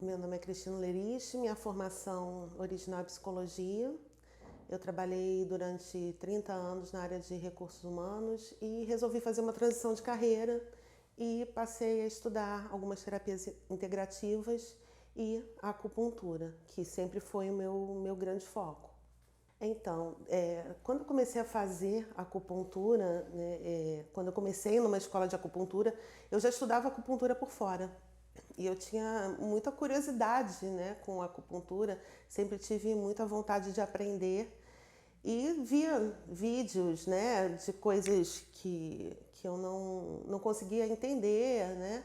Meu nome é Cristina Lerich, minha formação original é psicologia. Eu trabalhei durante 30 anos na área de recursos humanos e resolvi fazer uma transição de carreira e passei a estudar algumas terapias integrativas e a acupuntura, que sempre foi o meu grande foco. Então, quando eu comecei a fazer acupuntura, né, quando eu comecei numa escola de acupuntura, eu já estudava acupuntura por fora. E eu tinha muita curiosidade, né, com a acupuntura, sempre tive muita vontade de aprender e via vídeos, né, de coisas que eu não conseguia entender, né.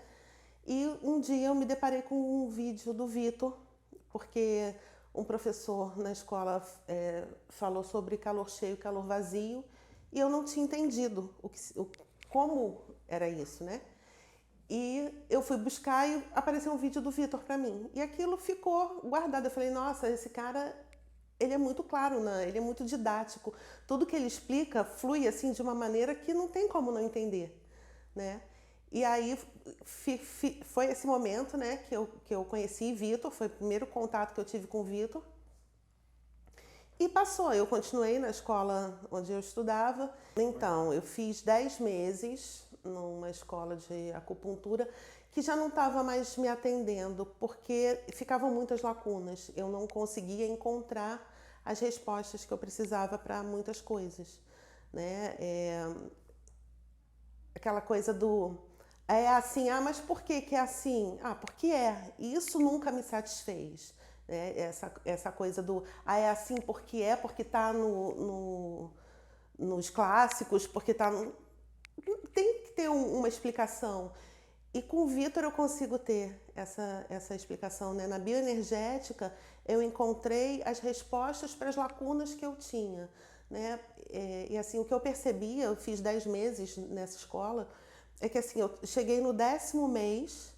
E um dia eu me deparei com um vídeo do Vitor, porque um professor na escola falou sobre calor cheio e calor vazio, e eu não tinha entendido como era isso, né? E eu fui buscar e apareceu um vídeo do Vitor para mim. E aquilo ficou guardado. Eu falei, nossa, esse cara, ele é muito claro, né? Ele é muito didático. Tudo que ele explica flui assim de uma maneira que não tem como não entender, né? E aí foi esse momento, né, que eu conheci Vitor, foi o primeiro contato que eu tive com o Vitor. E passou, eu continuei na escola onde eu estudava. Então, eu fiz 10 meses numa escola de acupuntura que já não estava mais me atendendo, porque ficavam muitas lacunas. Eu não conseguia encontrar as respostas que eu precisava para muitas coisas, né? Aquela coisa do é assim, ah, mas por que que é assim? Ah, porque é. E isso nunca me satisfez. Né? Essa coisa do ah, é assim porque está nos clássicos, porque está. Tem que ter uma explicação. E com o Vitor eu consigo ter essa explicação. Né? Na bioenergética, eu encontrei as respostas para as lacunas que eu tinha. Né? E assim, o que eu percebia, eu fiz 10 meses nessa escola, é que assim, eu cheguei no 10º mês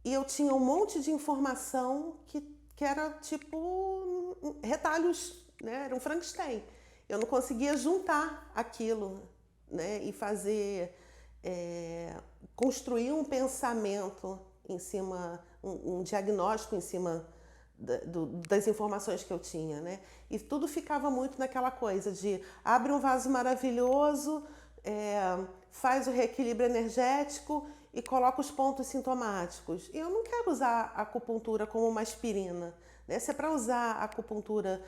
e eu tinha um monte de informação que era tipo retalhos, né? Era um Frankenstein. Eu não conseguia juntar aquilo, né? E fazer, construir um pensamento em cima, um diagnóstico em cima das informações que eu tinha, né? E tudo ficava muito naquela coisa de abre um vaso maravilhoso, faz o reequilíbrio energético e coloca os pontos sintomáticos. E eu não quero usar a acupuntura como uma aspirina, né? Se é para usar a acupuntura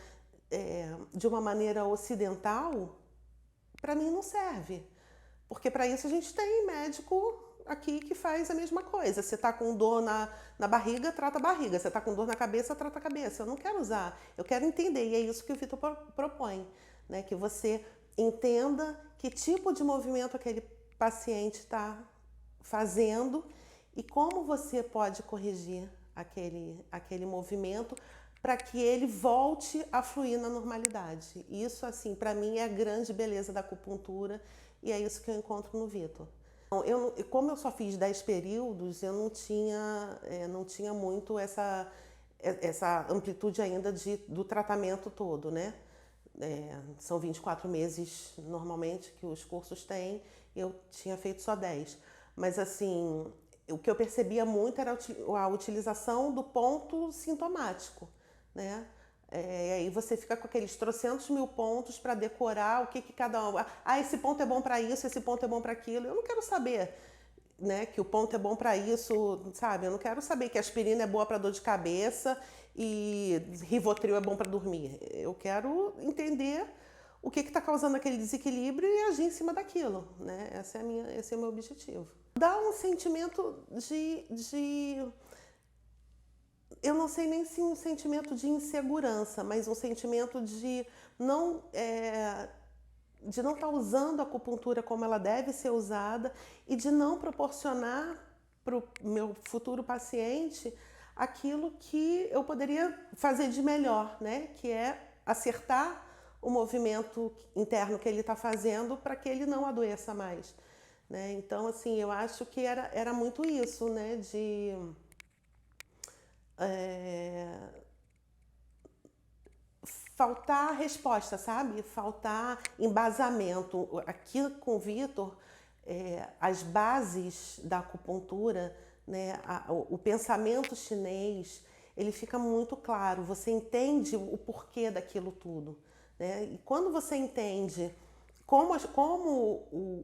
de uma maneira ocidental, para mim não serve. Porque para isso a gente tem médico aqui que faz a mesma coisa. Você está com dor na barriga, trata a barriga. Você está com dor na cabeça, trata a cabeça. Eu não quero usar, eu quero entender. E é isso que o Vitor propõe, né? Que você entenda que tipo de movimento aquele paciente está fazendo e como você pode corrigir aquele movimento para que ele volte a fluir na normalidade. Isso, assim, para mim é a grande beleza da acupuntura e é isso que eu encontro no Vitor. Como eu só fiz 10 períodos, eu não tinha muito essa amplitude ainda do tratamento todo, né? São 24 meses normalmente que os cursos têm, eu tinha feito só 10. Mas assim, o que eu percebia muito era a utilização do ponto sintomático, né? E aí você fica com aqueles trocentos mil pontos para decorar o que cada um. Ah, esse ponto é bom para isso, esse ponto é bom para aquilo. Eu não quero saber, né, que o ponto é bom para isso, sabe? Eu não quero saber que a aspirina é boa para dor de cabeça e Rivotril é bom para dormir. Eu quero entender o que está causando aquele desequilíbrio e agir em cima daquilo, né? Esse é o meu objetivo. Dá um sentimento eu não sei nem se um sentimento de insegurança, mas um sentimento não de não estar usando a acupuntura como ela deve ser usada e de não proporcionar para o meu futuro paciente aquilo que eu poderia fazer de melhor, né? Que é acertar o movimento interno que ele está fazendo para que ele não adoeça mais. Né? Então, assim, eu acho que era muito isso, né? De faltar resposta, sabe? Faltar embasamento. Aqui com o Vitor, as bases da acupuntura, né, o pensamento chinês, ele fica muito claro, você entende o porquê daquilo tudo, né? E quando você entende como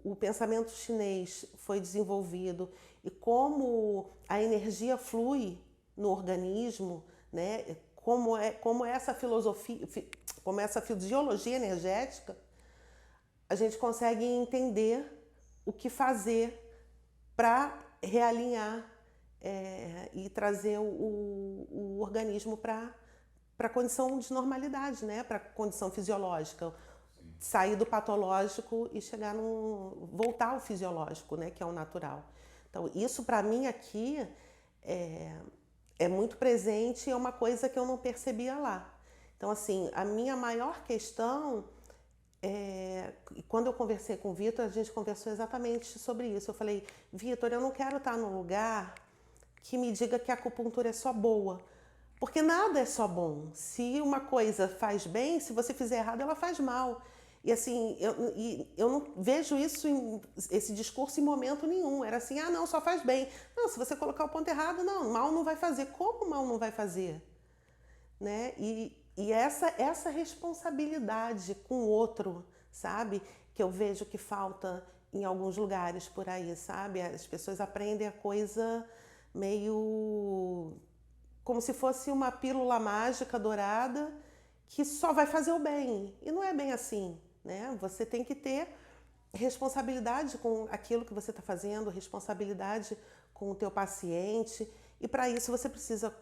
o pensamento chinês foi desenvolvido e como a energia flui no organismo, né? Como essa filosofia, como essa fisiologia energética, a gente consegue entender o que fazer para realinhar e trazer o organismo para a condição de normalidade, né? Para a condição fisiológica. Sair do patológico e chegar voltar ao fisiológico, né? Que é o natural. Então, isso para mim aqui é muito presente e é uma coisa que eu não percebia lá. Então, assim, a minha maior questão quando eu conversei com o Vitor, a gente conversou exatamente sobre isso. Eu falei, Vitor, eu não quero estar num lugar que me diga que a acupuntura é só boa. Porque nada é só bom. Se uma coisa faz bem, se você fizer errado, ela faz mal. E assim, eu não vejo esse discurso em momento nenhum. Era assim, ah, não, só faz bem. Não, se você colocar o ponto errado, não, mal não vai fazer. Como mal não vai fazer? Né? E essa responsabilidade com o outro, sabe? Que eu vejo que falta em alguns lugares por aí, sabe? As pessoas aprendem a coisa meio como se fosse uma pílula mágica dourada que só vai fazer o bem. E não é bem assim, né? Você tem que ter responsabilidade com aquilo que você está fazendo, responsabilidade com o teu paciente. E para isso você precisa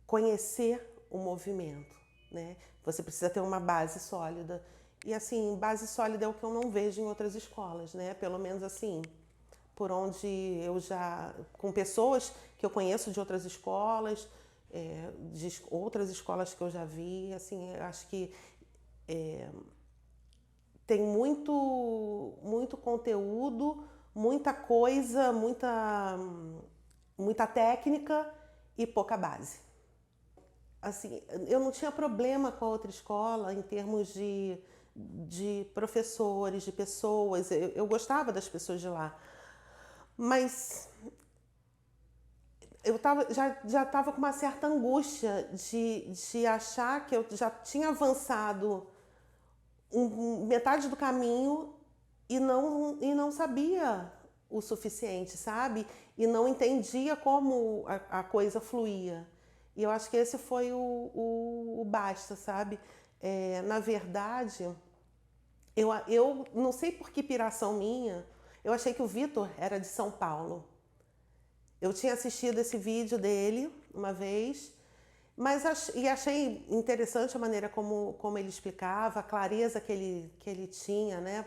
conhecer o movimento, né? Você precisa ter uma base sólida. E assim, base sólida é o que eu não vejo em outras escolas, né? Pelo menos assim, por onde eu já... com pessoas que eu conheço de outras escolas, de outras escolas que eu já vi, assim, eu acho que tem muito conteúdo, muita coisa, muita técnica e pouca base. Assim, eu não tinha problema com a outra escola em termos de professores, de pessoas. Eu gostava das pessoas de lá. Mas eu já estava com uma certa angústia de achar que eu já tinha avançado metade do caminho e não sabia o suficiente, sabe? E não entendia como a coisa fluía. E eu acho que esse foi o basta, sabe? Na verdade, eu não sei por que piração minha, eu achei que o Vitor era de São Paulo. Eu tinha assistido esse vídeo dele uma vez, e achei interessante a maneira como ele explicava, a clareza que ele tinha, né?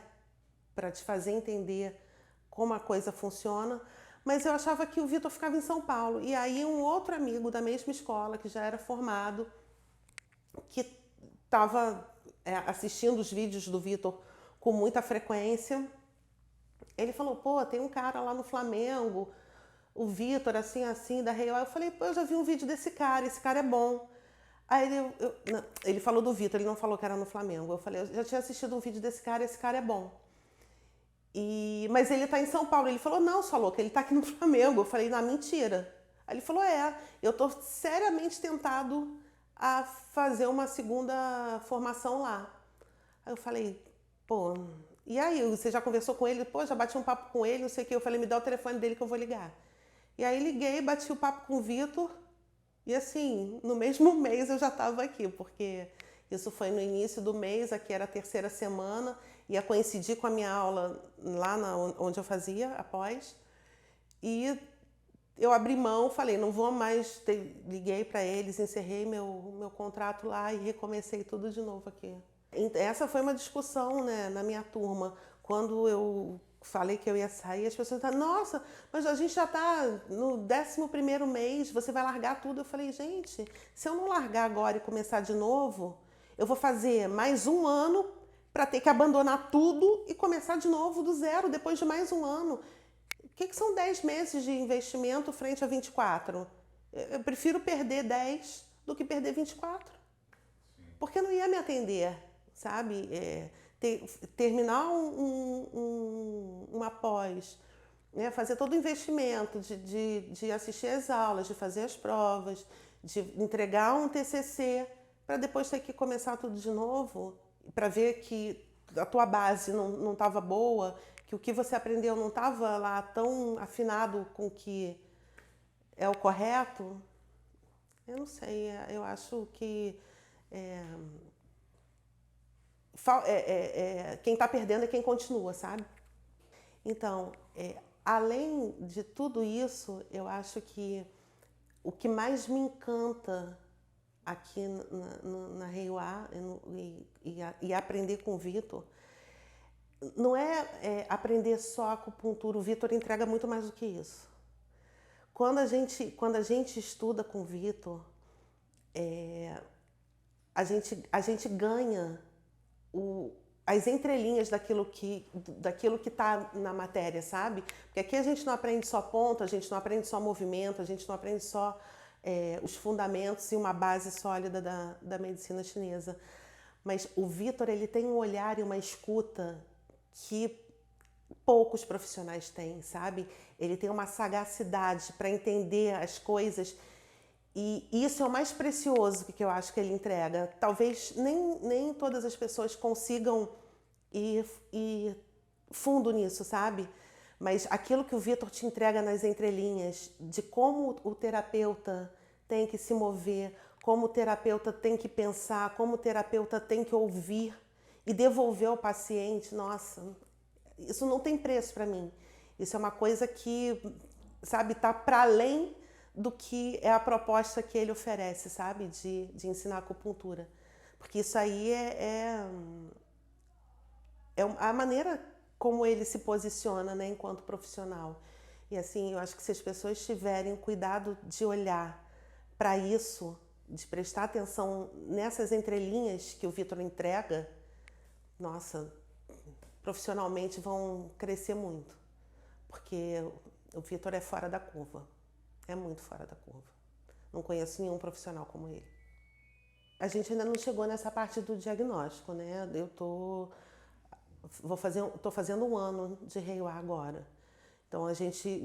Para te fazer entender como a coisa funciona. Mas eu achava que o Vitor ficava em São Paulo. E aí um outro amigo da mesma escola, que já era formado, que estava assistindo os vídeos do Vitor com muita frequência, ele falou, pô, tem um cara lá no Flamengo, o Vitor, assim, assim, da Real. Eu falei, pô, eu já vi um vídeo desse cara, esse cara é bom. Aí ele falou do Vitor, ele não falou que era no Flamengo. Eu falei, eu já tinha assistido um vídeo desse cara, esse cara é bom. Mas ele tá em São Paulo. Ele falou, não, sua louca, ele tá aqui no Flamengo. Eu falei, não, mentira. Aí ele falou, eu tô seriamente tentado a fazer uma segunda formação lá. Aí eu falei, pô, e aí, você já conversou com ele? Pô, já bati um papo com ele, não sei o que. Eu falei, me dá o telefone dele que eu vou ligar. E aí liguei, bati o papo com o Vitor. E assim, no mesmo mês eu já estava aqui, porque isso foi no início do mês, aqui era a terceira semana, ia coincidir com a minha aula lá onde eu fazia, após. E eu abri mão, falei, não vou mais, liguei para eles, encerrei meu contrato lá e recomecei tudo de novo aqui. Essa foi uma discussão, né, na minha turma, quando eu falei que eu ia sair, as pessoas falaram, nossa, mas a gente já está no 11º mês, você vai largar tudo. Eu falei, gente, se eu não largar agora e começar de novo, eu vou fazer mais um ano para ter que abandonar tudo e começar de novo do zero, depois de mais um ano. O que são 10 meses de investimento frente a 24? Eu prefiro perder 10 do que perder 24. Porque não ia me atender, sabe? Terminar uma pós né, fazer todo o investimento de assistir às aulas, de fazer as provas, de entregar um TCC, para depois ter que começar tudo de novo, para ver que a tua base não estava boa, que o que você aprendeu não estava lá tão afinado com o que é o correto. Eu não sei, eu acho que quem está perdendo é quem continua, sabe? Então, além de tudo isso, eu acho que o que mais me encanta aqui na Reiuá e aprender com o Vitor não é aprender só acupuntura. O Vitor entrega muito mais do que isso. Quando a gente estuda com o Vitor, a gente ganha as entrelinhas daquilo que está na matéria, sabe? Porque aqui a gente não aprende só ponto, a gente não aprende só movimento, a gente não aprende só os fundamentos e uma base sólida da medicina chinesa. Mas o Vitor, ele tem um olhar e uma escuta que poucos profissionais têm, sabe? Ele tem uma sagacidade para entender as coisas e isso é o mais precioso que eu acho que ele entrega. Talvez nem todas as pessoas consigam ir fundo nisso, sabe? Mas aquilo que o Vitor te entrega nas entrelinhas, de como o terapeuta tem que se mover, como o terapeuta tem que pensar, como o terapeuta tem que ouvir e devolver ao paciente, nossa, isso não tem preço para mim. Isso é uma coisa que, sabe, tá para além do que é a proposta que ele oferece, sabe, de ensinar acupuntura. Porque isso aí é a maneira como ele se posiciona, né, enquanto profissional. E assim, eu acho que se as pessoas tiverem cuidado de olhar para isso, de prestar atenção nessas entrelinhas que o Vitor entrega, nossa, profissionalmente vão crescer muito. Porque o Vitor é fora da curva. É muito fora da curva. Não conheço nenhum profissional como ele. A gente ainda não chegou nessa parte do diagnóstico, né? Tô fazendo um ano de Reiuá agora. Então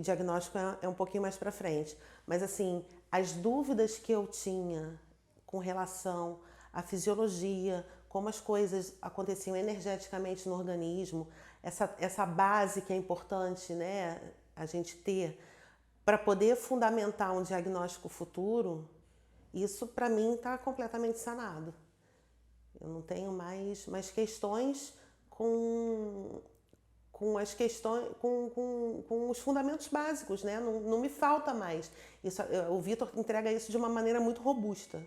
diagnóstico é um pouquinho mais para frente. Mas assim, as dúvidas que eu tinha com relação à fisiologia, como as coisas aconteciam energeticamente no organismo, essa base que é importante, né, a gente ter para poder fundamentar um diagnóstico futuro, isso para mim está completamente sanado. Eu não tenho mais questões com as questões, com os fundamentos básicos, né? Não me falta mais. O Vitor entrega isso de uma maneira muito robusta.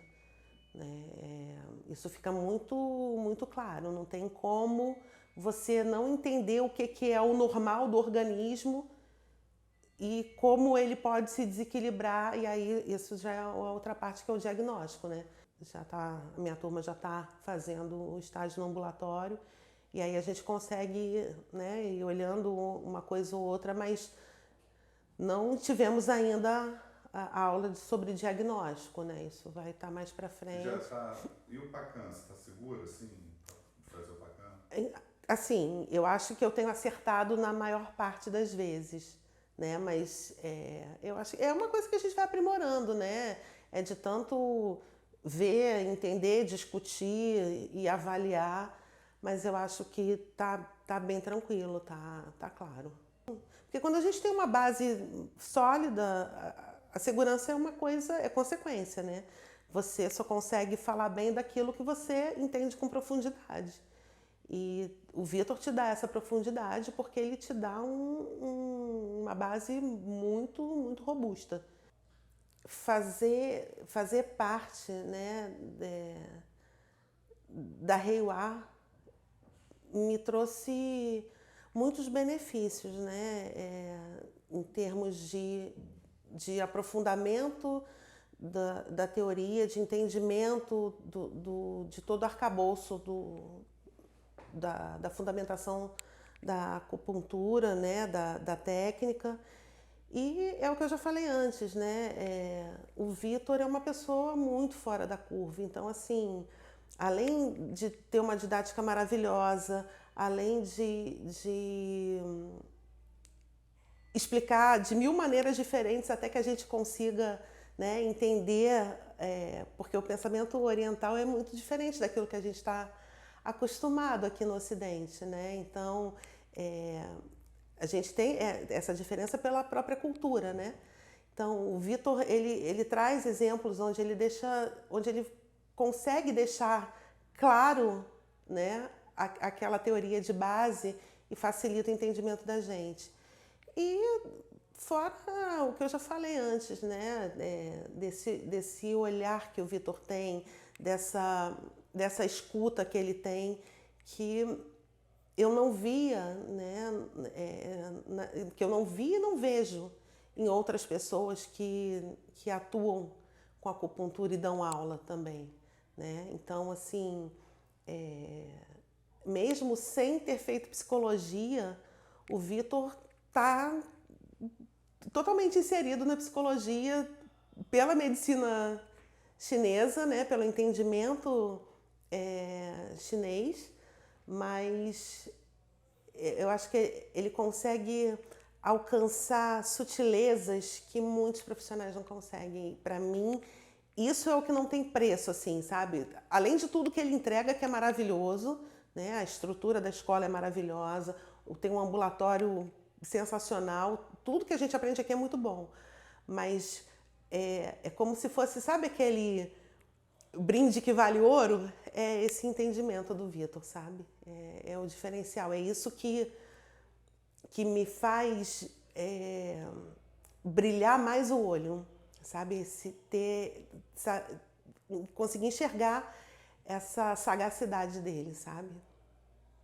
Né? Isso fica muito claro. Não tem como você não entender o que é o normal do organismo e como ele pode se desequilibrar, e aí isso já é a outra parte que é o diagnóstico, né? A minha turma já está fazendo o estágio no ambulatório, e aí a gente consegue, né, ir olhando uma coisa ou outra, mas não tivemos ainda a aula sobre diagnóstico, né? Isso vai estar mais para frente. Já tá. E o PACAN, você está segura, assim, de fazer o PACAN? Assim, eu acho que eu tenho acertado na maior parte das vezes, né? Mas eu acho que é uma coisa que a gente vai aprimorando, né? É de tanto ver, entender, discutir e avaliar, mas eu acho que tá bem tranquilo, tá claro. Porque quando a gente tem uma base sólida, a segurança é uma coisa, é consequência, né? Você só consegue falar bem daquilo que você entende com profundidade. E o Vitor te dá essa profundidade porque ele te dá uma base muito robusta. Fazer parte, né, da Reiuá me trouxe muitos benefícios, né, em termos de aprofundamento da teoria, de entendimento de todo o arcabouço da fundamentação da acupuntura, né, da técnica. E é o que eu já falei antes, né? O Vitor é uma pessoa muito fora da curva. Então, assim, além de ter uma didática maravilhosa, além de explicar de mil maneiras diferentes até que a gente consiga, né, entender, porque o pensamento oriental é muito diferente daquilo que a gente está acostumado aqui no Ocidente, né? Então, a gente tem essa diferença pela própria cultura, né? Então, o Vitor, ele traz exemplos onde ele consegue deixar claro, né, aquela teoria de base e facilita o entendimento da gente. E fora o que eu já falei antes, né, desse olhar que o Vitor tem, dessa escuta que ele tem, que eu não via, né, que eu não vi e não vejo em outras pessoas que atuam com acupuntura e dão aula também, né? Então, assim, mesmo sem ter feito psicologia, o Vitor está totalmente inserido na psicologia pela medicina chinesa, né? Pelo entendimento chinês, mas eu acho que ele consegue alcançar sutilezas que muitos profissionais não conseguem. Para mim, isso é o que não tem preço, assim, sabe? Além de tudo que ele entrega, que é maravilhoso, né? A estrutura da escola é maravilhosa, tem um ambulatório sensacional, tudo que a gente aprende aqui é muito bom. Mas é como se fosse, sabe aquele brinde que vale ouro? É esse entendimento do Vitor, sabe? É o diferencial, é isso que me faz brilhar mais o olho, sabe? Conseguir enxergar essa sagacidade dele, sabe?